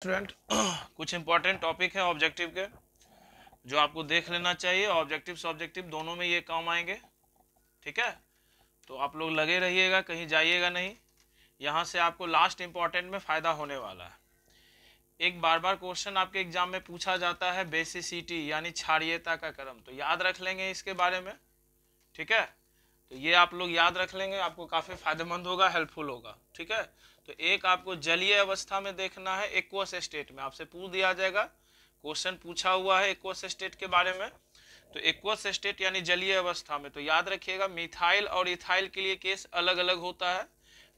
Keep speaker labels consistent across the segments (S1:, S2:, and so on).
S1: Student कुछ important topic है objective के जो आपको देख लेना चाहिए। ऑब्जेक्टिव सब्जेक्टिव दोनों में ये काम आएंगे, ठीक है। तो आप लोग लगे रहिएगा, कहीं जाइएगा नहीं। यहाँ से आपको लास्ट इंपॉर्टेंट में फ़ायदा होने वाला है। एक बार बार क्वेश्चन आपके एग्जाम में पूछा जाता है, बेसिसिटी यानी क्षारीयता का क्रम, तो याद रख लेंगे इसके बारे में, ठीक है। तो ये आप लोग याद रख लेंगे, आपको काफ़ी फायदेमंद होगा, हेल्पफुल होगा, ठीक है। तो एक आपको जलीय अवस्था में देखना है, एक्वस स्टेट में आपसे पूछ दिया जाएगा, क्वेश्चन पूछा हुआ है एक्वस स्टेट के बारे में। तो एक्वस स्टेट यानी जलीय अवस्था में, तो याद रखिएगा मिथाइल और इथाइल के लिए केस अलग अलग होता है।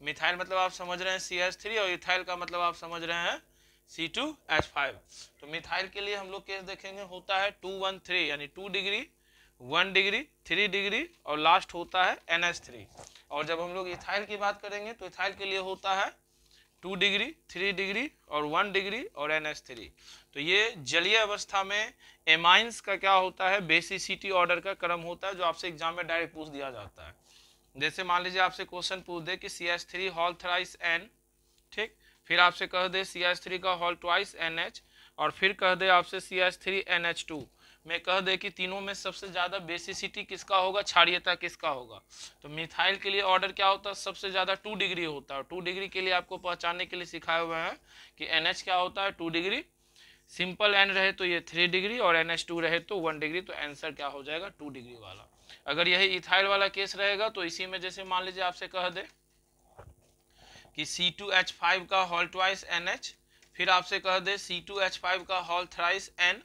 S1: मिथाइल मतलब आप समझ रहे हैं CH3 और इथाइल का मतलब आप समझ रहे हैं C2H5। तो मिथाइल के लिए हम लोग केस देखेंगे, होता है 213 यानी 2 डिग्री, 1 डिग्री, 3 डिग्री और लास्ट होता है NH3। और जब हम लोग इथाइल की बात करेंगे तो इथाइल के लिए होता है 2 डिग्री, 3 डिग्री और 1 डिग्री और NH3। तो ये जलीय अवस्था में एमाइंस का क्या होता है, बेसिसिटी ऑर्डर का क्रम होता है, जो आपसे एग्जाम में डायरेक्ट पूछ दिया जाता है। जैसे मान लीजिए आपसे क्वेश्चन पूछ दे कि CH3 होल थ्राइस N, ठीक, फिर आपसे कह दे CH3 का होल ट्वाइस NH, और फिर कह दे आपसे CH3NH2 में कह दे कि तीनों में सबसे ज्यादा बेसिसिटी किसका होगा, क्षारीयता किसका होगा। तो मिथाइल के लिए ऑर्डर क्या होता है, सबसे ज्यादा 2 डिग्री होता है। 2 डिग्री के लिए आपको पहचानने के लिए सिखाए हुए हैं कि NH क्या होता है 2 डिग्री, सिंपल N रहे तो ये 3 डिग्री और NH2 रहे तो 1 डिग्री। तो आंसर क्या हो जाएगा 2 डिग्री वाला। अगर यही इथाइल वाला केस रहेगा तो इसी में जैसे मान लीजिए आपसे कह दे कि C2H5 का होल ट्वाइस NH, फिर आपसे कह दे C2H5 का होल थ्राइस N,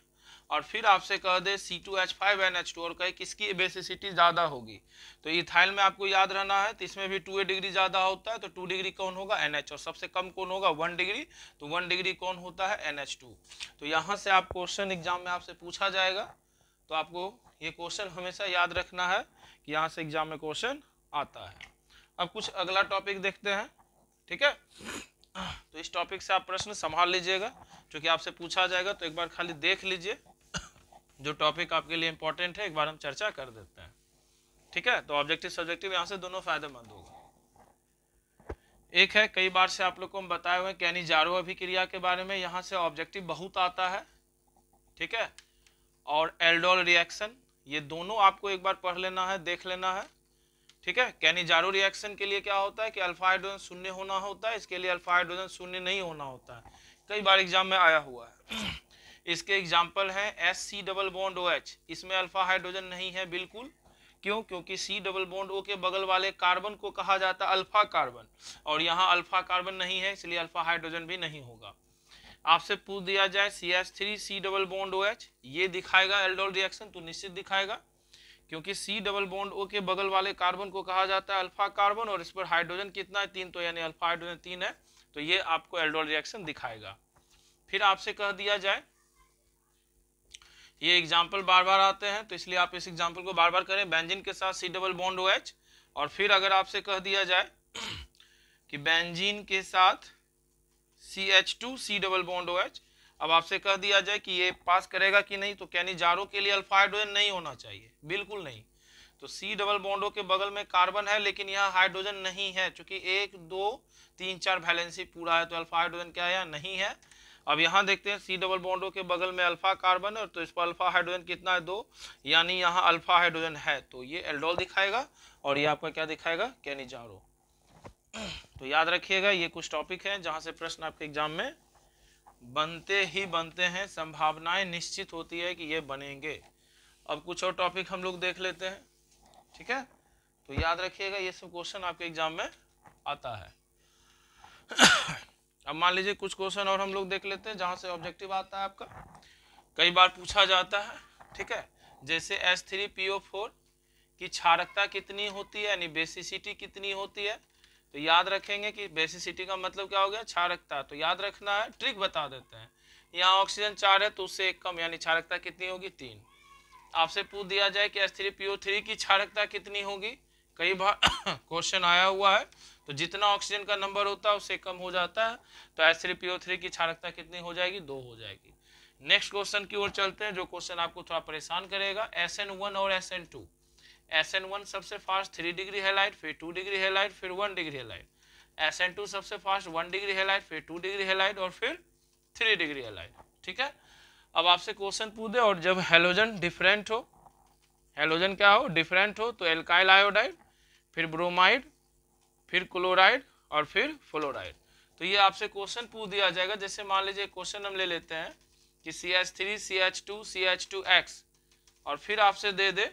S1: और फिर आपसे कह दे C2H5NH2 और कहे किसकी बेसिसिटी ज़्यादा होगी। तो इथाइल में आपको याद रहना है, तो इसमें भी 2 डिग्री ज़्यादा होता है, तो 2 डिग्री कौन होगा NH, और सबसे कम कौन होगा 1 डिग्री, तो 1 डिग्री कौन होता है NH2। तो यहाँ से आप क्वेश्चन एग्जाम में आपसे पूछा जाएगा, तो आपको ये क्वेश्चन हमेशा याद रखना है कि यहाँ से एग्जाम में क्वेश्चन आता है। अब कुछ अगला टॉपिक देखते हैं, ठीक है। तो इस टॉपिक से आप प्रश्न संभाल लीजिएगा, क्योंकि आपसे पूछा जाएगा, तो एक बार खाली देख लीजिए जो टॉपिक आपके लिए इंपॉर्टेंट है, एक बार हम चर्चा कर देते हैं, ठीक है। तो ऑब्जेक्टिव सब्जेक्टिव यहाँ से दोनों फायदेमंद होगा। एक है, कई बार से आप लोग को हम बताए हुए कैनिजारो अभिक्रिया के बारे में, यहाँ से ऑब्जेक्टिव बहुत आता है, ठीक है। और एल्डोल रिएक्शन, ये दोनों आपको एक बार पढ़ लेना है, देख लेना है, ठीक है। कैनिजारो रिएक्शन के लिए क्या होता है कि अल्फा हाइड्रोजन शून्य होना होता है, इसके लिए अल्फा हाइड्रोजन शून्य नहीं होना होता है, कई बार एग्जाम में आया हुआ है। इसके एग्जाम्पल हैं SC डबल बॉन्ड OH, इसमें अल्फा हाइड्रोजन नहीं है बिल्कुल, क्यों, क्योंकि C डबल बॉन्ड O के बगल वाले कार्बन को कहा जाता है अल्फा कार्बन, और यहाँ अल्फा कार्बन नहीं है, इसलिए अल्फा हाइड्रोजन भी नहीं होगा। आपसे पूछ दिया जाए CH3 C double bond OH, ये दिखाएगा एल्डोल रिएक्शन, तो निश्चित दिखाएगा, क्योंकि C डबल बॉन्ड O के बगल वाले कार्बन को कहा जाता है अल्फा कार्बन, और इस पर हाइड्रोजन कितना है 3, तो यानी अल्फा हाइड्रोजन 3 है, तो ये आपको एल्डोल रिएक्शन दिखाएगा। फिर आपसे कह दिया जाए, ये एग्जाम्पल बार बार आते हैं तो इसलिए आप इस एग्जाम्पल को बार बार करें, बेंजीन के साथ C डबल बॉन्ड OH, और फिर अगर आपसे कह दिया जाए कि बेंजीन के साथ CH2 C double bond OH, अब आपसे कह दिया जाए कि ये पास करेगा कि नहीं, तो कैनिजारो के लिए अल्फा हाइड्रोजन नहीं होना चाहिए, बिल्कुल नहीं। तो C डबल बॉन्ड O के बगल में कार्बन है, लेकिन यहाँ हाइड्रोजन नहीं है, क्योंकि 1 2 3 4 वैलेंसी पूरा है, तो अल्फा हाइड्रोजन क्या है, यहाँ नहीं है। अब यहाँ देखते हैं C डबल बॉन्ड O के बगल में अल्फा कार्बन है, तो इस पर अल्फा हाइड्रोजन कितना है 2, यानी यहाँ अल्फा हाइड्रोजन है, तो ये एल्डोल दिखाएगा, और ये आपका क्या दिखाएगा कैनिजारो। तो याद रखिएगा, ये कुछ टॉपिक हैं जहाँ से प्रश्न आपके एग्जाम में बनते ही बनते हैं, संभावनाएं निश्चित होती है कि ये बनेंगे। अब कुछ और टॉपिक हम लोग देख लेते हैं, ठीक है। तो याद रखिएगा ये सब क्वेश्चन आपके एग्जाम में आता है। अब मान लीजिए कुछ क्वेश्चन और हम लोग देख लेते हैं जहां से ऑब्जेक्टिव आता है आपका, कई बार पूछा जाता है, ठीक है। जैसे H3PO4 की क्षारकता कितनी होती है, यानी बेसिसिटी कितनी होती है। तो याद रखेंगे कि बेसिसिटी का मतलब क्या हो गया, क्षारकता। तो याद रखना है, ट्रिक बता देते हैं, यहाँ ऑक्सीजन 4 है तो उससे एक कम, यानी क्षारकता कितनी होगी 3। आपसे पूछ दिया जाए कि H3PO3 की क्षारकता कितनी होगी, कई बार क्वेश्चन आया हुआ है, तो जितना ऑक्सीजन का नंबर होता है उससे कम हो जाता है, तो H3PO3 की क्षारकता कितनी हो जाएगी, 2 हो जाएगी। नेक्स्ट क्वेश्चन की ओर चलते हैं, जो क्वेश्चन आपको थोड़ा परेशान करेगा, SN1 और SN2। SN1 सबसे फास्ट 3 डिग्री हेलाइट, फिर 2 डिग्री हेलाइट, फिर 1 डिग्री हेलाइट। SN2 सबसे फास्ट 1 डिग्री हेलाइट, फिर 2 डिग्री हेलाइट, और फिर 3 डिग्री हेलाइड। ठीक है, अब आपसे क्वेश्चन पूछ दे और जब हेलोजन डिफरेंट हो, हेलोजन क्या हो, डिफरेंट हो, तो एल्काइल आयोडाइड, फिर ब्रोमाइड, फिर क्लोराइड और फिर फ्लोराइड। तो ये आपसे क्वेश्चन पूछ दिया जाएगा। जैसे मान लीजिए क्वेश्चन हम ले लेते हैं कि CH3 CH2 CH2X, और फिर आपसे दे दे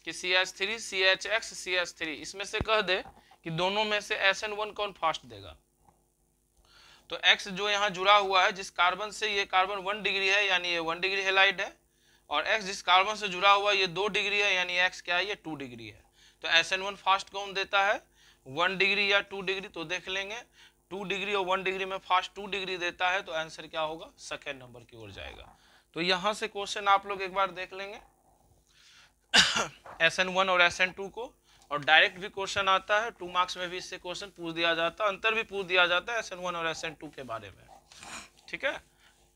S1: कि CH3 CHX CH3, इसमें से कह दे कि दोनों में से SN1 कौन फास्ट देगा। तो X जो यहाँ जुड़ा हुआ है, जिस कार्बन से ये कार्बन 1 डिग्री है यानी ये 1 डिग्री हेलाइड है, और X जिस कार्बन से जुड़ा हुआ है ये 2 डिग्री है यानी X क्या है, ये 2 डिग्री है। तो SN1 फास्ट कौन देता है, 1 डिग्री या 2 डिग्री। तो देख लेंगे 2 डिग्री और 1 डिग्री में फास्ट 2 डिग्री देता है, तो आंसर क्या होगा, सेकेंड नंबर की ओर जाएगा। तो यहाँ से क्वेश्चन आप लोग एक बार देख लेंगे SN1 और SN2 को, और डायरेक्ट भी क्वेश्चन आता है, 2 मार्क्स में भी इससे क्वेश्चन पूछ दिया जाता है, अंतर भी पूछ दिया जाता है SN1 और SN2 के बारे में। ठीक है,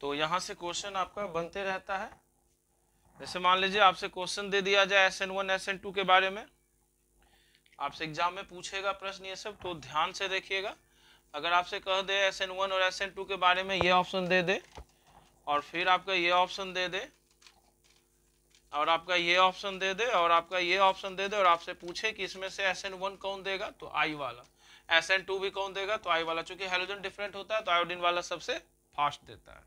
S1: तो यहाँ से क्वेश्चन आपका बनते रहता है। जैसे मान लीजिए आपसे क्वेश्चन दे दिया जाए SN1 SN2 के बारे में, आपसे एग्जाम में पूछेगा प्रश्न ये सब, तो ध्यान से देखिएगा। अगर आपसे कह दे SN1 और SN2 के बारे में, ये ऑप्शन दे दे और फिर आपका ये ऑप्शन दे दे और आपका ये ऑप्शन दे दे और आपका ये ऑप्शन दे दे, और आपसे पूछे कि इसमें से SN1 कौन देगा, तो I वाला, SN2 भी कौन देगा, तो I वाला। चूंकि हेलोजन डिफरेंट होता है तो आयोडीन वाला सबसे फास्ट देता है।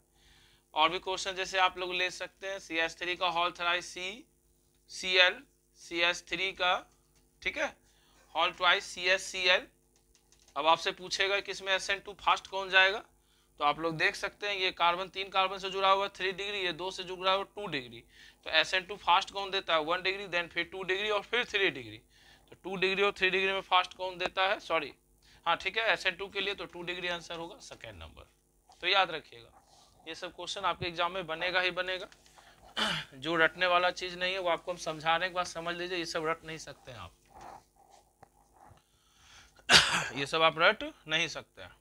S1: और भी क्वेश्चन जैसे आप लोग ले सकते हैं, CH3 का होल थ्राइस CCl, CH3 का, ठीक है, होल ट्वाइस CHCl। अब आपसे पूछेगा कि इसमें SN2 फास्ट कौन जाएगा, तो आप लोग देख सकते हैं ये कार्बन 3 कार्बन से जुड़ा हुआ 3 डिग्री, ये 2 से जुड़ा हुआ 2 डिग्री। तो SN2 फास्ट कौन देता है, 1 डिग्री, देन फिर 2 डिग्री और फिर 3 डिग्री। तो 2 डिग्री और 3 डिग्री में फास्ट कौन देता है, सॉरी हाँ ठीक है, SN2 के लिए तो 2 डिग्री आंसर होगा, सेकेंड नंबर। तो याद रखिएगा ये सब क्वेश्चन आपके एग्जाम में बनेगा ही बनेगा। जो रटने वाला चीज नहीं है वो आपको हम समझाने के बाद समझ लीजिए, ये सब रट नहीं सकते हैं आप ये सब आप रट नहीं सकते हैं।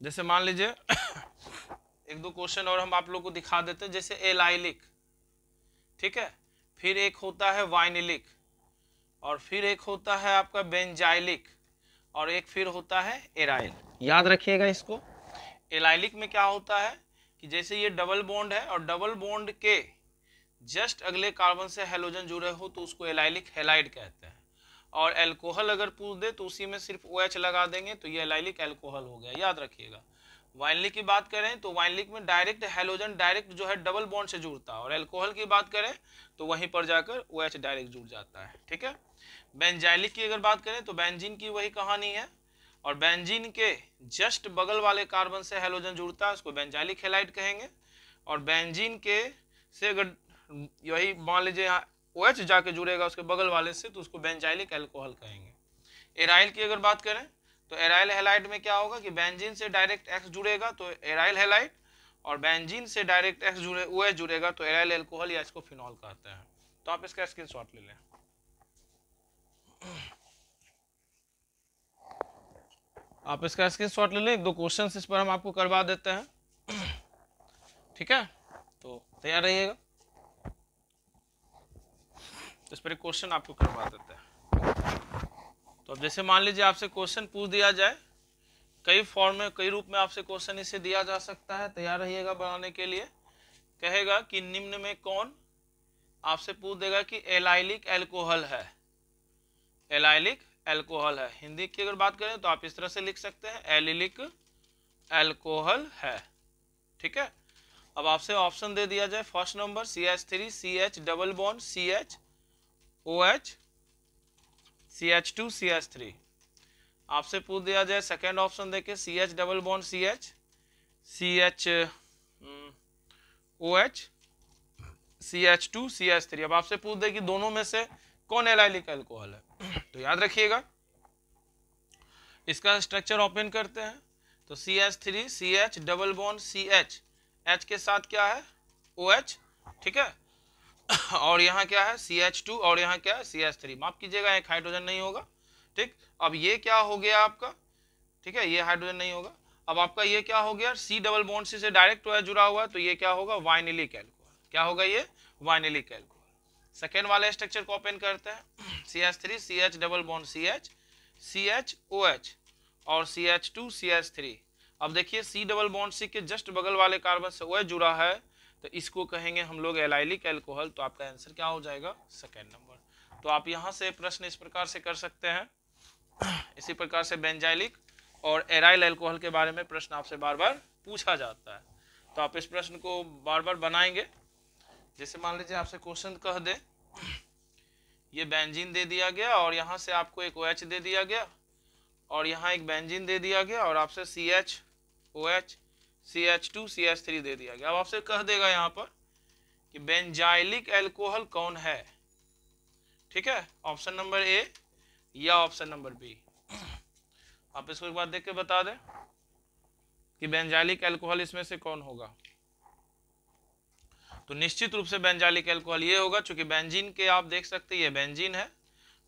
S1: जैसे मान लीजिए एक दो क्वेश्चन और हम आप लोग को दिखा देते हैं, जैसे एलाइलिक, ठीक है, फिर एक होता है वाइनिलिक, और फिर एक होता है आपका बेंजाइलिक, और एक फिर होता है एराइल। याद रखिएगा इसको। एलाइलिक में क्या होता है कि जैसे ये डबल बॉन्ड है और डबल बॉन्ड के जस्ट अगले कार्बन से हेलोजन जुड़े हो तो उसको एलाइलिक हेलाइड कहते हैं। और एल्कोहल अगर पूछ दे तो उसी में सिर्फ OH लगा देंगे तो ये एलाइलिक एल्कोहल हो गया, याद रखिएगा। वाइनलिक की बात करें तो वाइनलिक में डायरेक्ट हेलोजन डायरेक्ट जो है डबल बॉन्ड से जुड़ता है, और एल्कोहल की बात करें तो वहीं पर जाकर OH डायरेक्ट जुड़ जाता है। ठीक है, बेंजाइलिक की अगर बात करें तो बेंजीन की वही कहानी है, और बेंजीन के जस्ट बगल वाले कार्बन से हेलोजन जुड़ता है उसको बेंजाइलिक हेलाइड कहेंगे, और बेंजीन के से अगर यही मान लीजिए यहाँ OH जाके जुड़ेगा उसके बगल वाले से तो उसको बेंजाइलिक एल्कोहल कहेंगे। एराइल की अगर बात करें तो एराइल हेलाइड में क्या होगा कि बेंजीन से डायरेक्ट X जुड़ेगा तो एराइल हेलाइड, और बेंजीन से डायरेक्ट X जुड़े OH जुड़ेगा तो एराइल एल्कोहल या इसको फिनॉल कहते हैं। तो आप इसका स्क्रीनशॉट ले लें। आप इसका स्क्रीनशॉट ले लें, एक दो क्वेश्चंस इस पर हम आपको करवा देते हैं। ठीक है, तो तैयार रहिएगा, तो इस पर एक क्वेश्चन आपको करवा देते हैं। तो अब जैसे मान लीजिए आपसे क्वेश्चन पूछ दिया जाए, कई फॉर्म में कई रूप में आपसे क्वेश्चन इसे दिया जा सकता है, तैयार रहिएगा बनाने के लिए। कहेगा कि निम्न में कौन, आपसे पूछ देगा कि एलाइलिक एल्कोहल है, एलाइलिक एल्कोहल है। हिंदी की अगर बात करें तो आप इस तरह से लिख सकते हैं एलिलिक एल्कोहल है। ठीक है, अब आपसे ऑप्शन दे दिया जाए, first number CH3 CH double bond CH OH CH2 CH3। आपसे पूछ दिया जाए सेकेंड ऑप्शन देके CH double bond CH CH OH CH2 CH3। अब आपसे पूछ दे कि दोनों में से कौन एलाइलिक अल्कोहल है, तो याद रखिएगा इसका स्ट्रक्चर ओपन करते हैं। तो CH3 CH double bond CH, H के साथ क्या है OH, ठीक है, और यहाँ क्या है CH2 और यहाँ क्या है CH3। माफ कीजिएगा एक हाइड्रोजन नहीं होगा। ठीक, अब ये क्या हो गया आपका, ठीक है, ये हाइड्रोजन नहीं होगा। अब आपका ये क्या हो गया, C डबल बॉन्ड से डायरेक्ट OH जुड़ा हुआ है तो ये क्या होगा वाइनिलिक एल्कोहल। क्या होगा ये वाइनिलिक एल्कोहल। सेकेंड वाले स्ट्रक्चर को ओपन करते हैं, CH3 CH double bond CH CH OH और CH2 CH3। अब देखिए C डबल बॉन्ड C के जस्ट बगल वाले कार्बन से OH जुड़ा है, तो इसको कहेंगे हम लोग एलाइलिक एल्कोहल। तो आपका आंसर क्या हो जाएगा? Second number. तो आप यहाँ से प्रश्न इस प्रकार से कर सकते हैं। इसी प्रकार से बेंजाइलिक और एराइल अल्कोहल के बारे में प्रश्न आपसे बार बार पूछा जाता है, तो आप इस प्रश्न को बार बार बनाएंगे। जैसे मान लीजिए आपसे क्वेश्चन कह दे ये बेंजीन दे दिया गया और यहाँ से आपको एक OH दे दिया गया और यहाँ एक बेंजीन दे दिया गया और आपसे CH OH CH2 CH3 दे दिया गया। अब आपसे कह देगा यहाँ पर कि बेंजाइलिक एल्कोहल कौन है, ठीक है, ऑप्शन नंबर ए या ऑप्शन नंबर बी। आप इसको एक बार देख के बता दें कि बेंजाइलिक एल्कोहल इसमें से कौन होगा। तो निश्चित रूप से बेंजाइलिक एल्कोहल ये होगा, चूंकि बेंजीन के आप देख सकते हैं ये बेंजीन है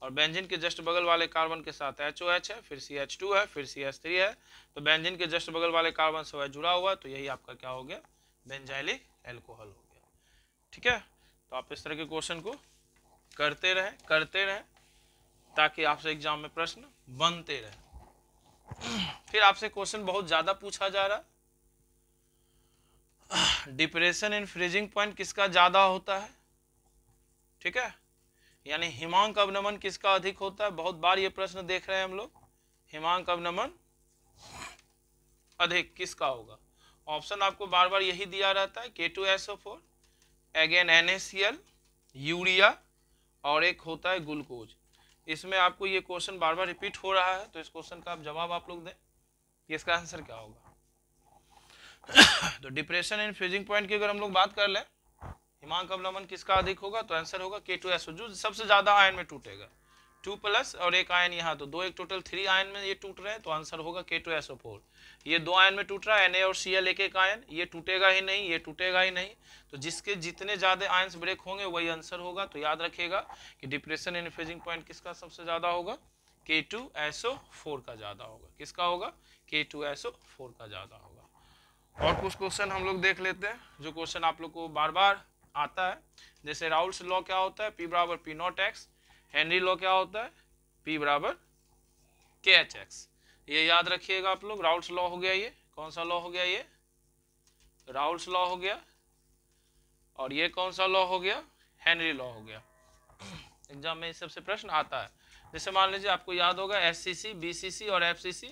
S1: और बेंजीन के जस्ट बगल वाले कार्बन के साथ HOH है, फिर CH2 है, फिर CH3 है। तो बेंजीन के जस्ट बगल वाले कार्बन से OH जुड़ा हुआ है, तो यही आपका क्या हो गया? बेंजाइलिक एल्कोहल हो गया। ठीक है, तो आप इस तरह के क्वेश्चन को करते रहें ताकि आपसे एग्जाम में प्रश्न बनते रहे। फिर आपसे क्वेश्चन बहुत ज्यादा पूछा जा रहा, डिप्रेशन इन फ्रीजिंग पॉइंट किसका ज्यादा होता है? ठीक है, यानी हिमांक अवनमन किसका अधिक होता है? बहुत बार ये प्रश्न देख रहे हैं हम लोग, हिमांक अवनमन अधिक किसका होगा? ऑप्शन आपको बार बार यही दिया रहता है, K2SO4, अगेन NaCl, यूरिया और एक होता है ग्लूकोज। इसमें आपको ये क्वेश्चन बार बार रिपीट हो रहा है, तो इस क्वेश्चन का आप जवाब आप लोग दें कि इसका आंसर क्या होगा। तो डिप्रेशन इन फ्रीजिंग पॉइंट की अगर हम लोग बात कर लें, हिमांक अवनमन किसका अधिक होगा, तो आंसर होगा K2SO, जो सबसे ज्यादा आयन में टूटेगा। 2+ और एक आयन यहाँ, तो 2 एक टोटल 3 आयन में ये टूट रहे हैं, तो आंसर होगा K2SO4। ये 2 आयन में टूट रहा है, Na और Cl एक एक आयन, ये टूटेगा ही नहीं, ये टूटेगा ही नहीं। तो जिसके जितने ज्यादा आयन्स ब्रेक होंगे वही आंसर होगा। तो याद रखिएगा कि डिप्रेशन इन फ्रीजिंग पॉइंट किसका सबसे ज्यादा होगा? K2SO4 का ज्यादा होगा। किसका होगा? K2SO4 का ज्यादा होगा। और कुछ क्वेश्चन हम लोग देख लेते हैं, जो क्वेश्चन आप लोग को बार बार आता है। जैसे राउल्स लॉ क्या होता है? P बराबर P0x। हेनरी लॉ क्या होता है? P बराबर KHX। ये याद रखिएगा आप लोग। राउल्स लॉ हो गया, ये कौन सा लॉ हो गया? ये राउल्स लॉ हो गया। और ये कौन सा लॉ हो गया? हेनरी लॉ हो गया। एग्जाम में इस सबसे प्रश्न आता है। जैसे मान लीजिए आपको याद होगा SCC, BCC और FCC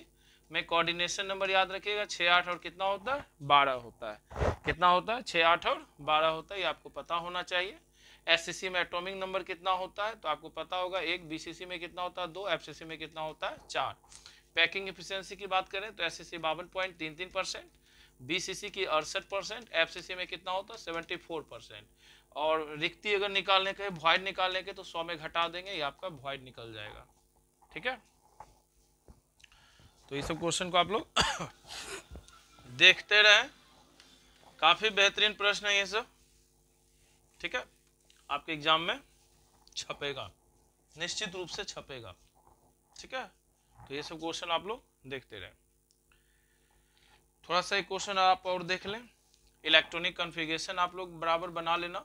S1: में कोऑर्डिनेशन नंबर याद रखिएगा 6, 8 और कितना होता है? 12 होता है। कितना होता है? 6, 8 और 12 होता है, ये आपको पता होना चाहिए। SCC में एटॉमिक नंबर कितना होता है? तो आपको पता होगा 1। BCC में कितना होता है? 2। FCC में कितना होता है? 4। पैकिंग एफिशिएंसी की बात करें तो SCC 52.33%, BCC की 68%, FCC में कितना होता है? 74%। और रिक्ति अगर निकालने के, वॉइड निकालने के, तो 100 में घटा देंगे, ये आपका वॉइड निकल जाएगा। ठीक है, तो ये सब क्वेश्चन को आप लोग देखते रहें, काफी बेहतरीन प्रश्न है ये सब। ठीक है, आपके एग्जाम में छपेगा, निश्चित रूप से छपेगा। ठीक है, तो ये सब क्वेश्चन आप लोग देखते रहें। थोड़ा सा एक क्वेश्चन आप और देख लें, इलेक्ट्रॉनिक कॉन्फ़िगरेशन आप लोग बराबर बना लेना,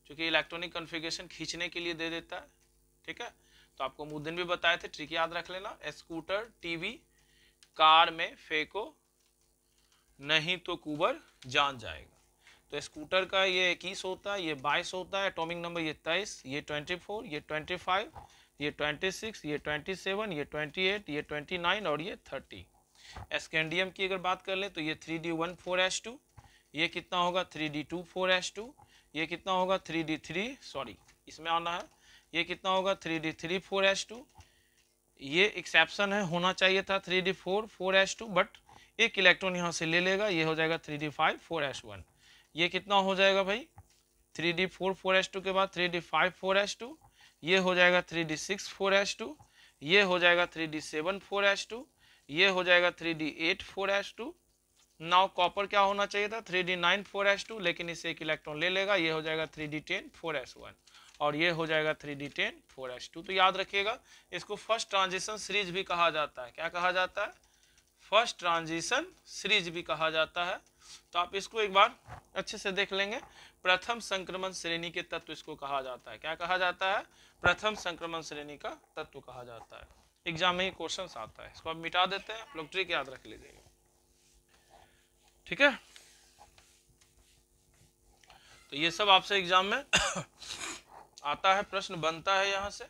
S1: क्योंकि इलेक्ट्रॉनिक कॉन्फ़िगरेशन खींचने के लिए दे देता है। ठीक है, तो आपको मुद्दे भी बताए थे, ट्रिक याद रख लेना। स्कूटर, टीवी, कार में फेंको नहीं तो कुबर जान जाएगा। तो स्कूटर का ये 21 होता है, ये 22 होता है, एटॉमिक नंबर ये 23, ये 24, ये 25, ये 26, ये 27, ये 28, ये 29 और ये 30। स्कैंडियम की अगर बात कर ले तो ये 3D14H2, ये कितना होगा? 3D24H2, ये कितना होगा? 3D3, सॉरी इसमें आना है, ये कितना होगा? 3D34H2। ये एक्सेप्शन है, होना चाहिए था 3D4H2, बट एक इलेक्ट्रॉन यहाँ से ले लेगा, ये हो जाएगा 3D5 ये कितना हो जाएगा भाई? 3D4H2 के बाद 3D5 ये हो जाएगा 3D6 ये हो जाएगा 3D7 ये हो जाएगा 3D8 नाउ कॉपर क्या होना चाहिए था? 3D9 लेकिन इसे एक इलेक्ट्रॉन ले लेगा, ये हो जाएगा 3D10 और ये हो जाएगा 3D10 तो याद रखिएगा, इसको फर्स्ट ट्रांजिशन सीरीज भी कहा जाता है। क्या कहा जाता है? फर्स्ट ट्रांजिशन सीरीज भी कहा जाता है। तो आप इसको एक बार अच्छे से देख लेंगे। प्रथम संक्रमण श्रेणी के तत्व इसको कहा जाता है। क्या कहा जाता है? प्रथम संक्रमण श्रेणी का तत्व कहा जाता है। एग्जाम में क्वेश्चन आता है, इसको आप मिटा देते हैं, आप लोग ट्रिक याद रख लीजिएगा। ठीक है, तो ये सब आपसे एग्जाम में आता है, प्रश्न बनता है, यहाँ से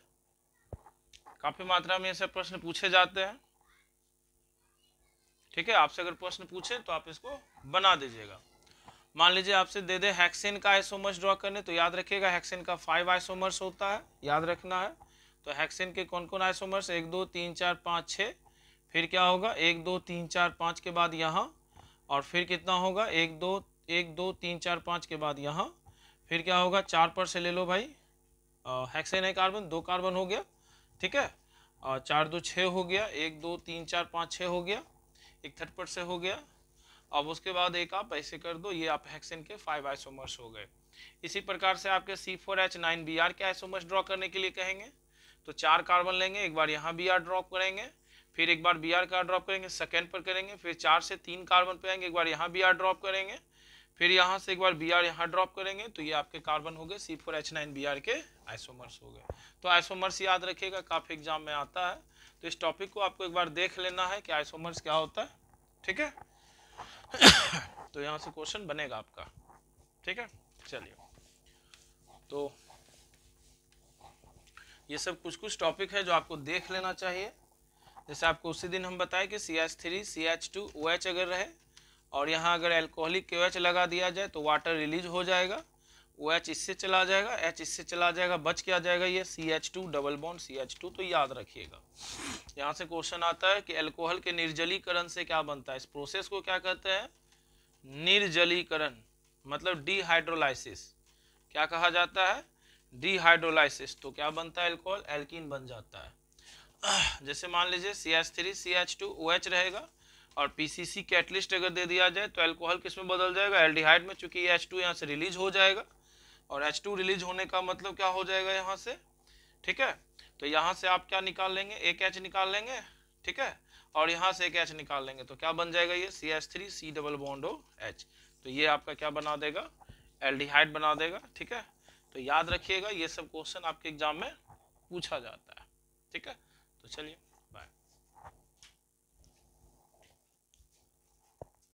S1: काफी मात्रा में ये सब प्रश्न पूछे जाते हैं। ठीक है, आपसे अगर प्रश्न पूछे तो आप इसको बना दीजिएगा। मान लीजिए आपसे दे दे हेक्सेन का आइसोमर्स ड्रॉ करने, तो याद रखिएगा हेक्सेन का 5 आइसोमर्स होता है, याद रखना है। तो हेक्सेन के कौन कौन आइसोमर्स, 1 2 3 4 5 6, फिर क्या होगा 1 2 3 4 5 के बाद यहाँ, और फिर कितना होगा 1 2 3 4 5 के बाद यहाँ, फिर क्या होगा 4 पर से ले लो भाई, हेक्सेन है कार्बन, 2 कार्बन हो गया। ठीक है, और 4 2 6 हो गया, 1 2 3 4 5 6 हो गया, एक थर्ड पर से हो गया। अब उसके बाद एक आप ऐसे कर दो, ये आप हेक्सेन के 5 आइसोमर्स हो गए। इसी प्रकार से आपके C4H9Br के आइसोमर्स ड्रॉ करने के लिए कहेंगे, तो 4 कार्बन लेंगे, एक बार यहाँ Br ड्रॉप करेंगे, फिर एक बार Br का ड्रॉप करेंगे, सेकेंड पर करेंगे, फिर 4 से 3 कार्बन पे आएंगे, एक बार यहाँ Br ड्रॉप करेंगे, फिर यहाँ से एक बार Br यहाँ ड्रॉप करेंगे, तो ये आपके कार्बन हो गए C4H9Br के आइसोमर्स हो गए। तो आइसोमर्स याद रखिएगा, काफी एग्जाम में आता है, तो इस टॉपिक को आपको एक बार देख लेना है कि आइसोमर्स क्या होता है। ठीक है, तो यहाँ से क्वेश्चन बनेगा आपका। ठीक है, चलिए, तो ये सब कुछ कुछ टॉपिक है जो आपको देख लेना चाहिए। जैसे आपको उसी दिन हम बताए कि CH3 CH2 OH अगर रहे और यहाँ अगर एल्कोहलिक KOH लगा दिया जाए तो वाटर रिलीज हो जाएगा, OH इससे चला जाएगा, H इससे चला जाएगा, बच क्या जाएगा ये CH2 डबल बॉन्ड CH2। तो याद रखिएगा, यहाँ से क्वेश्चन आता है कि अल्कोहल के निर्जलीकरण से क्या बनता है, इस प्रोसेस को क्या कहते हैं, निर्जलीकरण, मतलब डिहाइड्रोलाइसिस। क्या कहा जाता है, डिहाइड्रोलाइसिस। तो क्या बनता है, अल्कोहल एल्कीन बन जाता है। जैसे मान लीजिए CH3 CH2 OH रहेगा और PCC कैटलिस्ट अगर दे दिया जाए तो अल्कोहल किस में बदल जाएगा, एल्डिहाइड में, चूंकि H2 यहाँ से रिलीज हो जाएगा, और H2 रिलीज होने का मतलब क्या हो जाएगा यहाँ से। ठीक है, तो यहाँ से आप क्या निकाल लेंगे, एक H निकाल लेंगे। ठीक है, और यहाँ से एक H निकाल लेंगे, तो क्या बन जाएगा ये CH3 C double bond OH। तो ये आपका क्या बना देगा, एल्डिहाइड बना देगा। ठीक है, तो याद रखिएगा ये सब क्वेश्चन आपके एग्जाम में पूछा जाता है। ठीक है, तो चलिए।